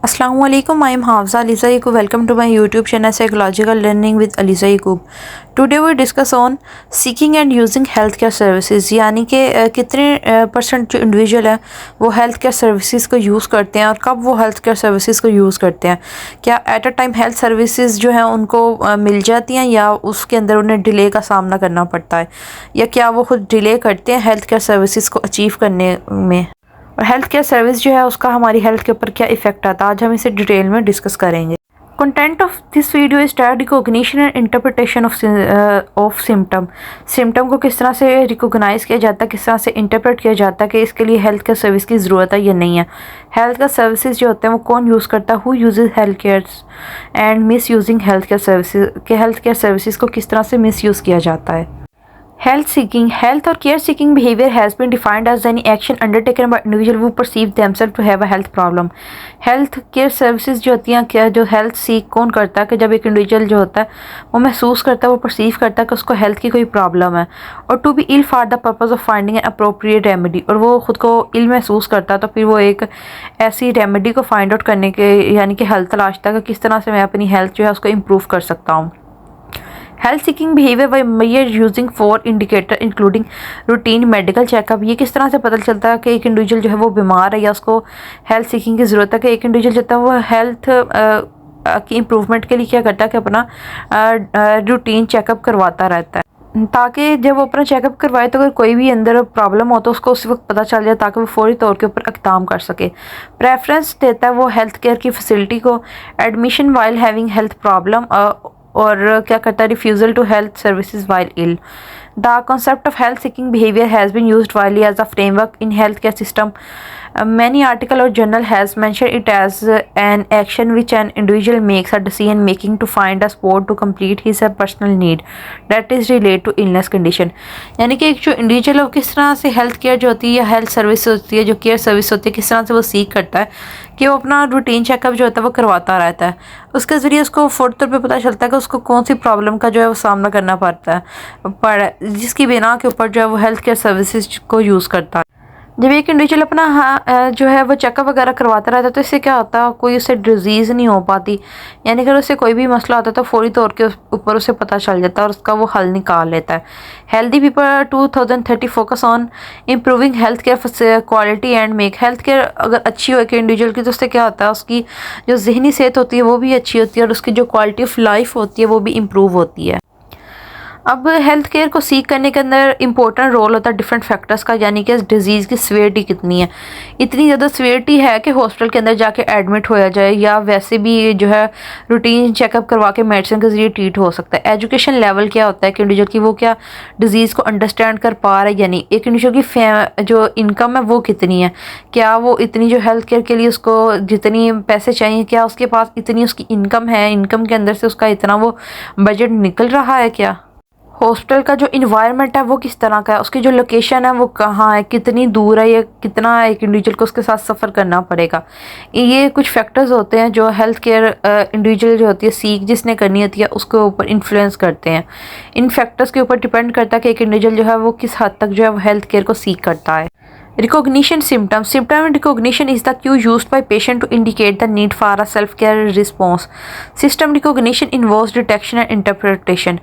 Assalamu alaikum. I am Hafza Aliza Yaqub. Welcome to my YouTube channel Psychological Learning with Aliza Yaqub. Today we discuss on seeking and using healthcare services, यानी कि कितने percent जो individual है वो health care services को use करते हैं और कब वो हेल्थ केयर सर्विसेज को यूज़ करते हैं। क्या at a time health services जो है उनको मिल जाती हैं या उसके अंदर उन्हें डिले का सामना करना पड़ता है, या क्या वो खुद डिले करते हैं हेल्थ केयर सर्विसेज को अचीव करने में, और हेल्थ केयर सर्विस जो है उसका हमारी हेल्थ के ऊपर क्या इफेक्ट आता है। आज हम इसे डिटेल में डिस्कस करेंगे। Content of this video is direct recognition and interpretation of symptom. Symptom को किस तरह से रिकॉग्नाइज किया जाता है, किस तरह से इंटरप्रेट किया जाता है कि इसके लिए हेल्थ केयर सर्विस की ज़रूरत है या नहीं है। हेल्थ केयर सर्विसेज जो होते हैं वो कौन यूज़ करता है, who usage health care and miss using health care services, के हेल्थ केयर सर्विसेज को किस तरह से मिस यूज़ किया जाता है। Health seeking, health or care seeking behavior has been defined as any action undertaken by individual who perceive themselves to have a health problem. Health care services जो होती हैं, क्या जो health seek कौन करता है कि जब एक इंडिविजुअल जो होता है वो महसूस करता है, वो परसीव करता है कि उसको हेल्थ की कोई प्रॉब्लम है, और to be ill for the purpose of finding an appropriate remedy, और वो खुद को इल महसूस करता है तो फिर वो एक ऐसी रेमेडी को फाइंड आउट करने के यानी कि हेल्थ तलाशता है कि किस तरह से मैं अपनी हेल्थ जो है उसको इम्प्रूव कर सकता हूँ। Health seeking behaviour by measure using 4 indicator including routine medical checkup. ये किस तरह से पता चलता है कि एक इंडिविजुअल जो है वो बीमार है या उसको हेल्थ सीकिंग की ज़रूरत है। कि एक इंडिविजुअल जो है वो हेल्थ की इम्प्रूवमेंट के लिए क्या करता है कि अपना रूटीन चेकअप करवाता रहता है, ताकि जब वो अपना चेकअप करवाए तो अगर कोई भी अंदर प्रॉब्लम हो तो उसको उस वक्त पता चल जाए, ताकि वो फौरी तौर के ऊपर इक़दाम कर सके। प्रेफरेंस देता है वो हेल्थ केयर की फैसिलिटी को, admission while having health problem, और क्या करता है refusal to health services while ill. The concept of health seeking behaviour has been used widely as a framework in health care system. Many article or journal has mentioned it as an action which an individual makes a decision making to find a sport to complete his personal need that is related to illness condition। यानी कि एक जो individual है किस तरह से health care जो होती है या हेल्थ सर्विस होती है, जो केयर सर्विस होती है, किस तरह से वो सीख करता है कि वो अपना रूटीन चेकअप जो होता है वो करवाता रहता है। उसके ज़रिए उसको फौरी तौर पे पता चलता है कि उसको कौन सी प्रॉब्लम का जो है वो सामना करना पड़ता है, जिसकी बिना के ऊपर जो है वो हेल्थ केयर सर्विसेज को यूज़ करता है। जब एक इंडिविजुअल अपना जो है वो चेकअप वगैरह करवाता रहता है तो इससे क्या होता है, कोई उससे डिजीज़ नहीं हो पाती, यानी अगर उससे कोई भी मसला होता है तो फौरी तौर के ऊपर उसे पता चल जाता है और उसका वो हल निकाल लेता है। Healthy people 2030 focus on improving health care quality and make health care अगर अच्छी हो एक इंडिविजुअल की तो उससे क्या होता है, उसकी जो जहनी सेहत होती है वो भी अच्छी होती है और उसकी जो क्वालिटी ऑफ लाइफ होती है वो भी इम्प्रूव होती है। अब हेल्थ केयर को सीख करने के अंदर इंपॉर्टेंट रोल होता है डिफरेंट फैक्टर्स का, यानी कि इस डिज़ीज़ की सीवियरिटी कितनी है। इतनी ज़्यादा सीवियरिटी है कि हॉस्पिटल के अंदर जाके एडमिट होया जाए, या वैसे भी जो है रूटीन चेकअप करवा के मेडिसिन के ज़रिए ट्रीट हो सकता है। एजुकेशन लेवल क्या होता है कि इंडिविजुअल की वो क्या डिज़ीज़ को अंडरस्टैंड कर पा रहा है या नहीं। एक इंडिविजुअल की जो इनकम है वो कितनी है, क्या वो इतनी जो हेल्थ केयर के लिए उसको जितनी पैसे चाहिए क्या उसके पास इतनी उसकी इनकम है, इनकम के अंदर से उसका इतना वो बजट निकल रहा है क्या। हॉस्पिटल का जो इन्वायरमेंट है वो किस तरह का है, उसकी जो लोकेशन है वो कहाँ है, कितनी दूर है, या कितना एक इंडिविजुअल को उसके साथ सफ़र करना पड़ेगा। ये कुछ फैक्टर्स होते हैं जो हेल्थ केयर इंडिविजुअल जो होती है सीख जिसने करनी होती है उसके ऊपर इन्फ्लुएंस करते हैं। इन फैक्टर्स के ऊपर डिपेंड करता है कि एक इंडिविजुअल जो है वो किस हद तक जो है वो हेल्थ केयर को सीख करता है। Recognition symptoms. Symptom recognition is the cue used by patient to indicate the need for a self-care response. System recognition involves detection and interpretation.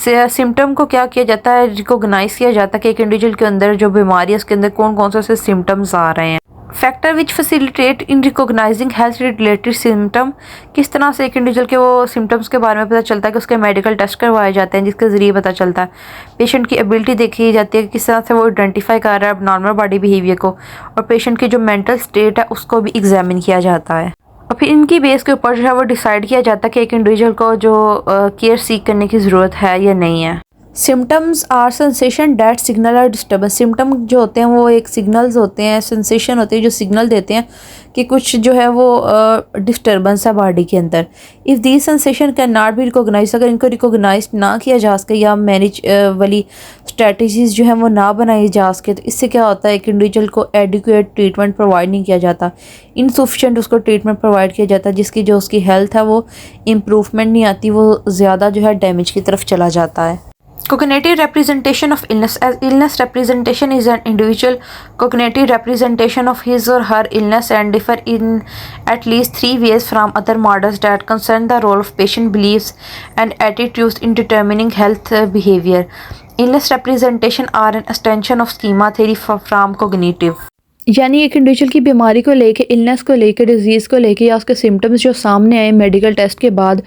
Symptom को क्या किया जाता है, रिकॉग्नाइज किया जाता है कि एक इंडिविजुअल के अंदर जो बीमारी है उसके अंदर कौन कौन से सिम्टम्स आ रहे हैं। Factor which facilitate in recognising health related symptom. किस तरह से एक इंडिविजुअल के वो सिम्टम्स के बारे में पता चलता है कि उसके मेडिकल टेस्ट करवाए जाते हैं जिसके ज़रिए पता चलता है। पेशेंट की एबिलिटी देखी जाती है कि किस तरह से वो आइडेंटिफाई कर रहा है नॉर्मल बॉडी बिहेवियर को, और पेशेंट की जो मेंटल स्टेट है उसको भी एग्जामिन किया जाता है, और फिर इनकी बेस के ऊपर जो है वो डिसाइड किया जाता है कि एक इंडिविजुअल को जो केयर सीख करने की ज़रूरत है या नहीं है। Symptoms are sensation that signal और डिस्टर्बेंस। सिम्टम जो होते हैं वो एक सिग्नल्स होते हैं, सेंसेशन होते हैं जो सिग्नल देते हैं कि कुछ जो है वो डिस्टर्बेंस है बॉडी के अंदर। If the sensation can not be recognise, अगर इनको रिकॉग्नाइज ना किया जा सके या मैनेज वाली स्ट्रेटजीज जो है वो ना बनाई जा सके तो इससे क्या होता है एक इंडिविजुअल को एडिक्वेट ट्रीटमेंट प्रोवाइड नहीं किया जाता, इनसफिशेंट उसको ट्रीटमेंट प्रोवाइड किया जाता है, जिसकी जो उसकी हेल्थ है वो इम्प्रूवमेंट नहीं आती, वो ज़्यादा जो है डैमेज की तरफ चला जाता है। Cognitive representation of illness. As illness representation is an individual cognitive representation of his or her illness and differ in at least 3 ways from other models that concern the role of patient beliefs and attitudes in determining health behavior. Illness representation are an extension of schema theory from cognitive. यानी एक individual की बीमारी को लेके, illness को लेके, disease को लेके या उसके सिम्टम्स जो सामने आए मेडिकल टेस्ट के बाद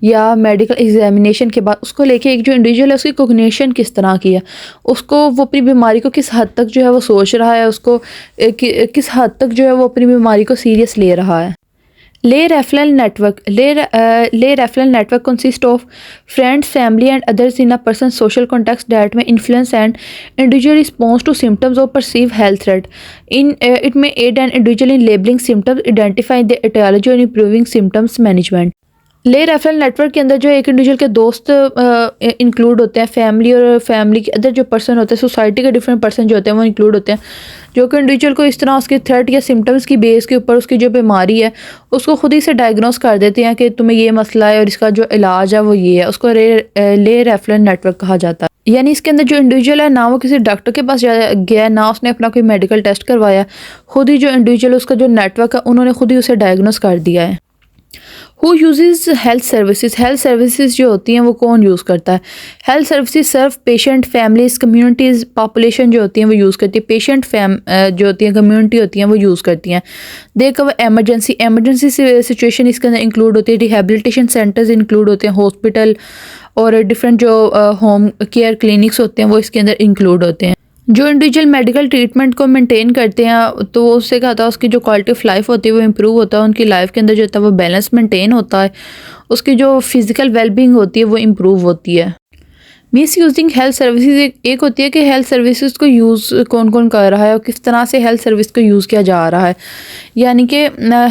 या मेडिकल एग्जामिनेशन के बाद, उसको लेके एक जो इंडिविजुअल है उसकी कोग्निशन किस तरह की है, उसको वो अपनी बीमारी को किस हद तक जो है वो सोच रहा है, उसको किस हद तक जो है वो अपनी बीमारी को सीरियस ले रहा है। Lay referral network. Lay referral network consists of friends, family, and others in a person's social context that may influence an individual response to symptoms or perceived health threat. It may aid an individual in labeling symptoms, identifying the etiology, or improving symptoms management. ले referral network के अंदर जो एक individual के दोस्त include होते हैं, family और फैमिली के अंदर जो पर्सन होते हैं, सोसाइटी के डिफरेंट पर्सन जो होते हैं वो इंक्लूड होते हैं, जो कि इंडिविजुअल को इस तरह उसके थ्रेट या सिम्टम्स की बेस के ऊपर उसकी जो बीमारी है उसको खुद ही से डायग्नोस कर देते हैं कि तुम्हें ये मसला है और इसका जो इलाज है वो ये है। उसको ले रेफरल नेटवर्क कहा जाता है। यानी इसके अंदर जो इंडिविजुअल है ना वो किसी डॉक्टर के पास गया, ना उसने अपना कोई मेडिकल टेस्ट करवाया, खुद ही जो इंडिविजुअल उसका जो नेटवर्क है उन्होंने खुद ही उसे डायग्नोस कर दिया है। Who uses health services. Health services जो होती हैं वो कौन यूज़ करता है? हेल्थ सर्विसेज सर्व पेशेंट, फैमिलीज, कम्युनिटीज़, पॉपुलेशन जो होती हैं वो यूज़ करती है। पेशेंट जो होती हैं, कम्युनिटी होती हैं वो यूज़ करती हैं। दे कवर एमरजेंसी सिचुएशन इसके अंदर इंक्लूड होती है। रिहेबिलिटेशन सेंटर्स इंक्लूड होते हैं, हॉस्पिटल और डिफरेंट जो होम केयर क्लिनिक्स होते हैं वो इसके अंदर इंक्लूड होते हैं। जो इंडिविजुअल मेडिकल ट्रीटमेंट को मेंटेन करते हैं तो उससे क्या होता है, उसकी जो क्वालिटी ऑफ लाइफ होती है वो इम्प्रूव होता है, उनकी लाइफ के अंदर जो होता है वो बैलेंस मेंटेन होता है, उसकी जो फिज़िकल वेलबींग होती है वो इम्प्रूव होती है। मिस यूजिंग हेल्थ सर्विसेज एक होती है कि हेल्थ सर्विसेज को यूज़ कौन कौन कर रहा है और किस तरह से हेल्थ सर्विस को यूज़ किया जा रहा है। यानी कि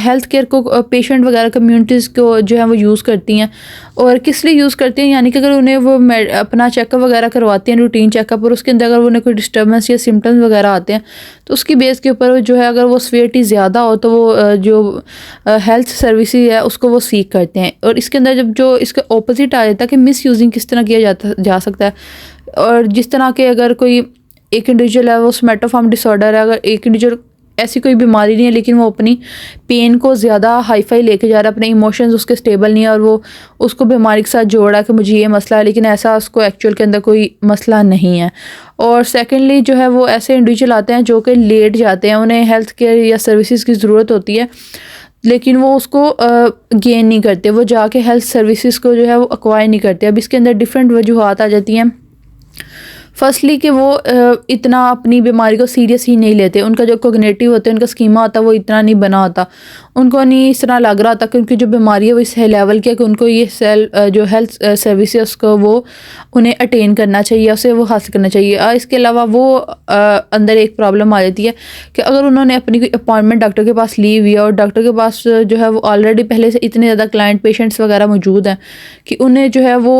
हेल्थ केयर को पेशेंट वगैरह कम्युनिटीज़ को जो है वो यूज़ करती हैं और किस लिए यूज़ करती हैं, यानी कि अगर उन्हें वो अपना चेकअप वगैरह करवाती हैं, रूटीन चेकअप, और उसके अंदर अगर उन्हें कोई डिस्टर्बेंस या सिम्टम्स वगैरह आते हैं तो उसकी बेस के ऊपर जो है अगर वो सीवियरिटी ज़्यादा हो तो वो जो हेल्थ सर्विसेज है उसको वो सीख करते हैं। और इसके अंदर जब जो इसके ऑपोजिट आ जाता है कि मिस यूजिंग किस तरह किया जा सकता है, और जिस तरह के अगर कोई एक इंडिविजुअल है वो सोमैटोफॉर्म डिसऑर्डर है, अगर एक इंडिविजुअल ऐसी कोई बीमारी नहीं है लेकिन वो अपनी पेन को ज़्यादा हाईफाई लेके जा रहा है, अपने इमोशंस उसके स्टेबल नहीं है और वो उसको बीमारी के साथ जोड़ रहा है कि मुझे ये मसला है, लेकिन ऐसा उसको एक्चुअल के अंदर कोई मसला नहीं है। और सेकेंडली जो है वो ऐसे इंडिविजुअल आते हैं जो कि लेट जाते हैं, उन्हें हेल्थ केयर या सर्विसेज की ज़रूरत होती है लेकिन वो उसको गेन नहीं करते, वो जाके हेल्थ सर्विसेज को जो है वो एक्वायर नहीं करते। अब इसके अंदर डिफरेंट वजूहात आ जाती हैं। फर्स्टली कि वो इतना अपनी बीमारी को सीरियस ही नहीं लेते, उनका जो कोग्निटिव होता है, उनका स्कीमा होता है वो इतना नहीं बना होता, उनको नहीं इस तरह लग रहा था कि उनकी जो बीमारी है वो इस लेवल की है कि उनको ये जो हेल्थ सर्विसेज को वो उन्हें अटेन करना चाहिए, उसे वो हासिल करना चाहिए। इसके अलावा वो अंदर एक प्रॉब्लम आ जाती है कि अगर उन्होंने अपनी कोई अपॉइंटमेंट डॉक्टर के पास ली हुई है और डॉक्टर के पास जो है वो ऑलरेडी पहले से इतने ज़्यादा क्लाइंट पेशेंट्स वगैरह मौजूद हैं कि उन्हें जो है वो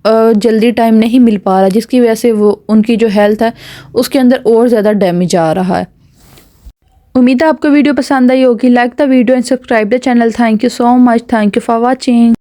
जल्दी टाइम नहीं मिल पा रहा, जिसकी वजह से वो उनकी जो हेल्थ है उसके अंदर और ज़्यादा डैमेज आ रहा है। उम्मीद है आपको वीडियो पसंद आई होगी। Like the video and subscribe the channel. Thank you so much. Thank you for watching.